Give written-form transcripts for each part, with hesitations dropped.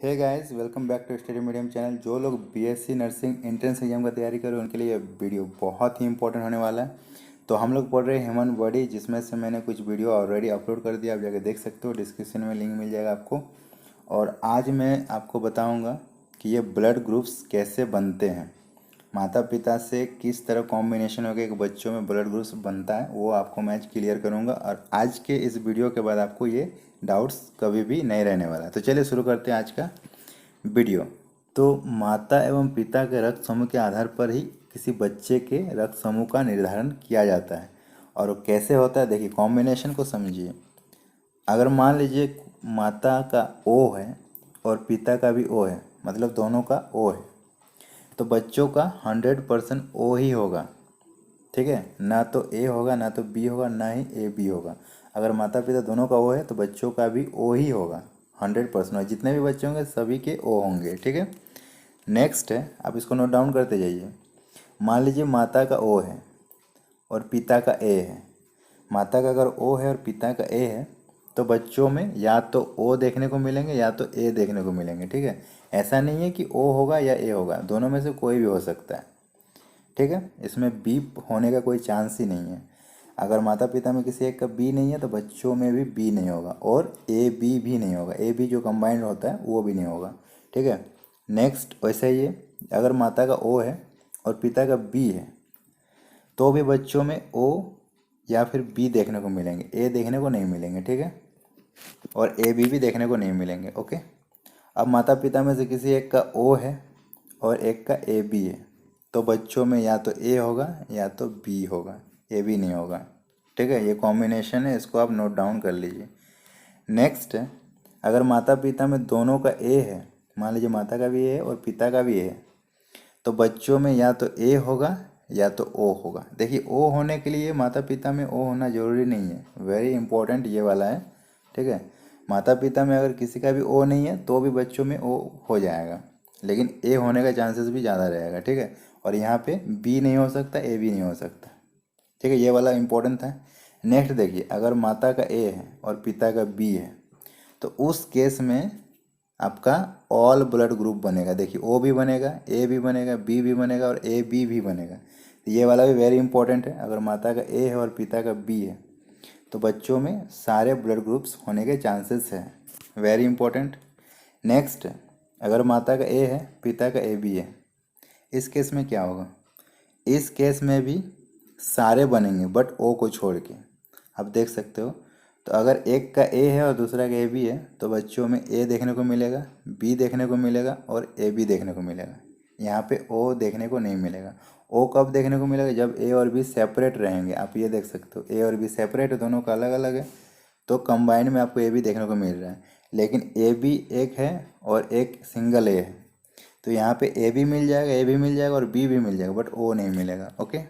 Hey guys, welcome back to study medium channel. जो लोग BSc nursing entrance exam का तैयारी कर रहे हैं उनके लिए ये वीडियो बहुत ही इंपॉर्टेंट होने वाला है। तो हम लोग पढ़ रहे हैं ह्यूमन बॉडी, जिसमें से मैंने कुछ वीडियो ऑलरेडी अपलोड कर दिया, आप जाके देख सकते हो, डिस्क्रिप्शन में लिंक मिल जाएगा आपको। और आज मैं आपको बताऊँगा कि ये ब्लड ग्रुप्स कैसे बनते हैं, माता पिता से किस तरह कॉम्बिनेशन होकर एक बच्चों में ब्लड ग्रुप्स बनता है, वो आपको मैं आज क्लियर करूँगा। और आज के इस वीडियो के बाद आपको ये डाउट्स कभी भी नहीं रहने वाला। तो चलिए शुरू करते हैं आज का वीडियो। तो माता एवं पिता के रक्त समूह के आधार पर ही किसी बच्चे के रक्त समूह का निर्धारण किया जाता है। और वो कैसे होता है, देखिए कॉम्बिनेशन को समझिए। अगर मान लीजिए माता का ओ है और पिता का भी ओ है, मतलब दोनों का ओ है, तो बच्चों का 100% ओ ही होगा। ठीक है, ना तो ए होगा ना तो बी होगा, ना ही ए बी होगा। अगर माता पिता दोनों का ओ है तो बच्चों का भी ओ ही होगा 100%, और जितने भी बच्चे होंगे सभी के ओ होंगे। ठीक है, नेक्स्ट है, आप इसको नोट डाउन करते जाइए। मान लीजिए माता का ओ है और पिता का ए है। माता का अगर ओ है और पिता का ए है तो बच्चों में या तो ओ देखने को मिलेंगे या तो ए देखने को मिलेंगे। ठीक है, ऐसा नहीं है कि ओ होगा या ए होगा, दोनों में से कोई भी हो सकता है। ठीक है, इसमें बी होने का कोई चांस ही नहीं है। अगर माता पिता में किसी एक का बी नहीं है तो बच्चों में भी बी नहीं होगा, और ए बी भी नहीं होगा, ए बी जो कंबाइंड होता है वो भी नहीं होगा। ठीक है, नेक्स्ट वैसे ही है, अगर माता का ओ है और पिता का बी है तो भी बच्चों में ओ या फिर बी देखने को मिलेंगे, ए देखने को नहीं मिलेंगे। ठीक है, और ए बी भी देखने को नहीं मिलेंगे। ओके, अब माता पिता में से किसी एक का ओ है और एक का ए बी है तो बच्चों में या तो ए होगा या तो बी होगा, ए बी नहीं होगा। ठीक है, ये कॉम्बिनेशन है, इसको आप नोट डाउन कर लीजिए। नेक्स्ट है, अगर माता पिता में दोनों का ए है, मान लीजिए माता का भी ए है और पिता का भी ए है, तो बच्चों में या तो ए होगा या तो ओ होगा। देखिए ओ होने के लिए माता पिता में ओ होना ज़रूरी नहीं है, वेरी इंपॉर्टेंट ये वाला है। ठीक है, माता पिता में अगर किसी का भी ओ नहीं है तो भी बच्चों में ओ हो जाएगा, लेकिन ए होने का चांसेस भी ज़्यादा रहेगा। ठीक है, और यहाँ पे बी नहीं हो सकता, ए भी नहीं हो सकता। ठीक है, ये वाला इंपॉर्टेंट था। नेक्स्ट देखिए, अगर माता का ए है और पिता का बी है तो उस केस में आपका ऑल ब्लड ग्रुप बनेगा। देखिए ओ भी बनेगा, ए भी बनेगा, बी भी बनेगा और ए बी भी बनेगा। तो ये वाला भी वेरी इंपॉर्टेंट है। अगर माता का ए है और पिता का बी है तो बच्चों में सारे ब्लड ग्रुप्स होने के चांसेस हैं, वेरी इंपॉर्टेंट। नेक्स्ट, अगर माता का ए है पिता का ए बी है, इस केस में क्या होगा? इस केस में भी सारे बनेंगे बट ओ को छोड़ के, आप देख सकते हो। तो अगर एक का ए है और दूसरा का ए बी है तो बच्चों में ए देखने को मिलेगा, बी देखने को मिलेगा और ए बी देखने को मिलेगा। यहाँ पे ओ देखने को नहीं मिलेगा। ओ कब देखने को मिलेगा? जब ए और बी सेपरेट रहेंगे। आप ये देख सकते हो, ए और बी सेपरेट है, दोनों का अलग अलग है, तो कंबाइंड में आपको ए बी देखने को मिल रहा है। लेकिन ए बी एक है और एक सिंगल ए है, तो यहाँ पे ए भी मिल जाएगा, ए भी मिल जाएगा और बी भी मिल जाएगा, बट ओ नहीं मिलेगा। ओके,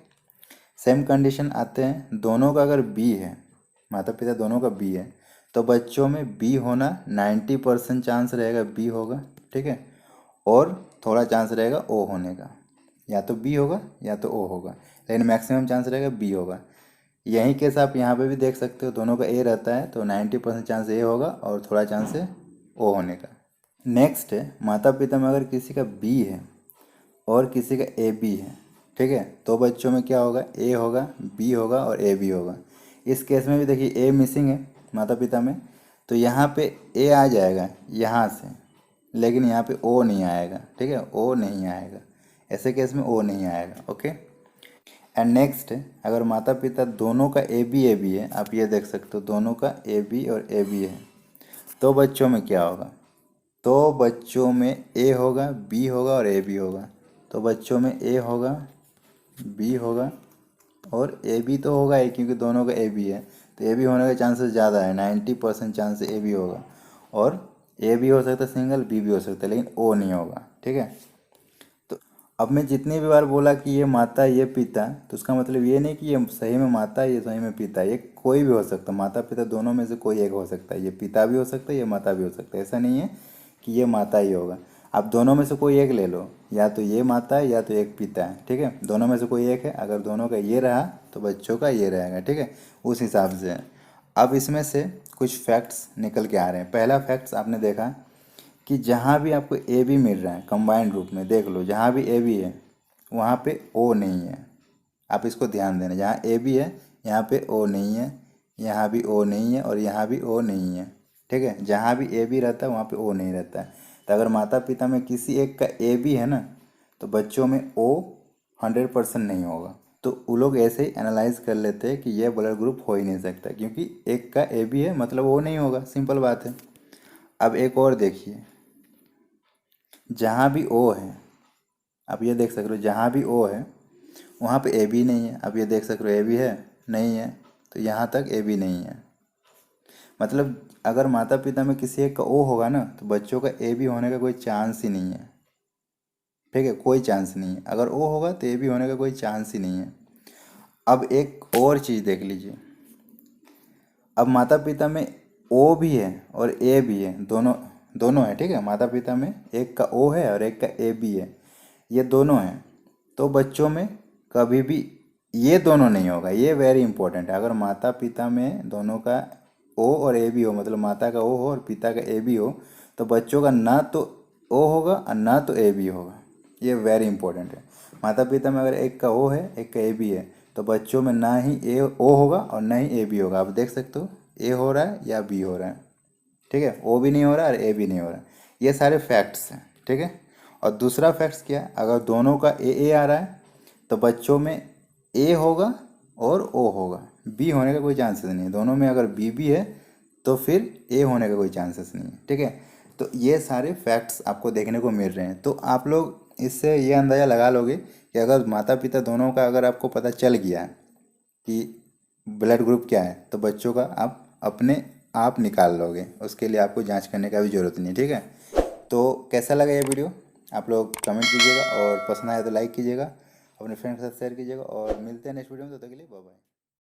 सेम कंडीशन आते हैं, दोनों का अगर बी है, माता पिता दोनों का बी है, तो बच्चों में बी होना 90% चांस रहेगा, बी होगा। ठीक है, और थोड़ा चांस रहेगा ओ होने का, या तो बी होगा या तो ओ होगा, लेकिन मैक्सिमम चांस रहेगा बी होगा। यही केस आप यहाँ पे भी देख सकते हो, दोनों का ए रहता है तो 90% चांस ए होगा और थोड़ा चांस है ओ होने का। नेक्स्ट है, माता पिता में अगर किसी का बी है और किसी का ए बी है, ठीक है, तो बच्चों में क्या होगा? ए होगा, बी होगा और ए बी होगा। इस केस में भी देखिए ए मिसिंग है माता पिता में, तो यहाँ पे ए आ जाएगा यहाँ से, लेकिन यहाँ पे ओ नहीं आएगा। ठीक है, ओ नहीं आएगा, ऐसे केस में ओ नहीं आएगा। ओके, एंड नेक्स्ट, अगर माता पिता दोनों का ए बी है, आप ये देख सकते हो दोनों का ए बी और ए बी है, तो बच्चों में क्या होगा? तो बच्चों में ए होगा, बी होगा और ए बी होगा। तो बच्चों में ए होगा, बी होगा और ए बी तो होगा ही, क्योंकि दोनों का ए बी है, तो ए बी होने का चांसेस ज़्यादा है, 90% चांस ए बी होगा। और ए भी हो सकता है सिंगल, बी भी हो सकता है, लेकिन ओ नहीं होगा। ठीक है, तो अब मैं जितनी भी बार बोला कि ये माता ये पिता, तो उसका मतलब ये नहीं कि ये सही में माता है ये सही में पिता है, ये कोई भी हो सकता है, माता पिता दोनों में से कोई एक हो सकता है, ये पिता भी हो सकता है ये माता भी हो सकता है। ऐसा नहीं है कि ये माता ही होगा, आप दोनों में से कोई एक ले लो, या तो ये माता है या तो एक पिता है। ठीक है, दोनों में से कोई एक है, अगर दोनों का ये रहा तो बच्चों का ये रहेगा। ठीक है, उस हिसाब से अब इसमें से कुछ फैक्ट्स निकल के आ रहे हैं। पहला फैक्ट्स आपने देखा कि जहाँ भी आपको ए बी मिल रहा है कंबाइंड रूप में, देख लो जहाँ भी ए बी है वहाँ पे ओ नहीं है। आप इसको ध्यान देना, जहाँ ए बी है यहाँ पे ओ नहीं है, यहाँ भी ओ नहीं है और यहाँ भी ओ नहीं है। ठीक है, जहाँ भी ए बी रहता है वहाँ पे ओ नहीं रहता है। तो अगर माता पिता में किसी एक का ए बी है ना, तो बच्चों में ओ 100% नहीं होगा। तो वो लोग ऐसे ही एनालाइज कर लेते हैं कि ये ब्लड ग्रुप हो ही नहीं सकता, क्योंकि एक का ए बी है मतलब ओ नहीं होगा, सिंपल बात है। अब एक और देखिए, जहाँ भी ओ है, आप ये देख सक रहे हो जहाँ भी ओ है वहाँ पे ए बी नहीं है। अब ये देख सक रहे हो ए बी है नहीं है, तो यहाँ तक ए बी नहीं है। मतलब अगर माता पिता में किसी एक का ओ होगा ना, तो बच्चों का ए बी होने का कोई चांस ही नहीं है। ठीक है, कोई चांस नहीं है। अगर ओ होगा तो ए बी होने का कोई चांस ही नहीं है। अब एक और चीज़ देख लीजिए, अब माता पिता में ओ भी है और ए भी है, दोनों दोनों है। ठीक है, माता पिता में एक का ओ है और एक का ए भी है, ये दोनों हैं। तो बच्चों में कभी भी ये दोनों नहीं होगा, ये वेरी इंपॉर्टेंट है। अगर माता पिता में दोनों का ओ और ए भी हो, मतलब माता का ओ हो और पिता का ए भी हो, तो बच्चों का ना तो ओ होगा और ना तो ए भी होगा। ये वेरी इंपॉर्टेंट है। माता पिता में अगर एक का ओ है एक का ए भी है, तो बच्चों में ना ही ए ओ होगा और ना ही ए बी होगा। आप देख सकते हो ए हो रहा है या बी हो रहा है। ठीक है, ओ भी नहीं हो रहा है और ए भी नहीं हो रहा है। ये सारे फैक्ट्स हैं। ठीक है, और दूसरा फैक्ट्स क्या है, अगर दोनों का ए आ रहा है तो बच्चों में ए होगा और ओ होगा, बी होने का कोई चांसेस नहीं है। दोनों में अगर बी भी है तो फिर ए होने का कोई चांसेस नहीं है। ठीक है, तो ये सारे फैक्ट्स आपको देखने को मिल रहे हैं। तो आप लोग इससे ये अंदाज़ा लगा लोगे कि अगर माता पिता दोनों का अगर आपको पता चल गया कि ब्लड ग्रुप क्या है, तो बच्चों का आप अपने आप निकाल लोगे। उसके लिए आपको जांच करने का भी ज़रूरत नहीं है। ठीक है, तो कैसा लगा ये वीडियो आप लोग कमेंट कीजिएगा, और पसंद आए तो लाइक कीजिएगा, अपने फ्रेंड के साथ शेयर कीजिएगा, और मिलते हैं नेक्स्ट वीडियो में। तब तक के लिए बाय बाय।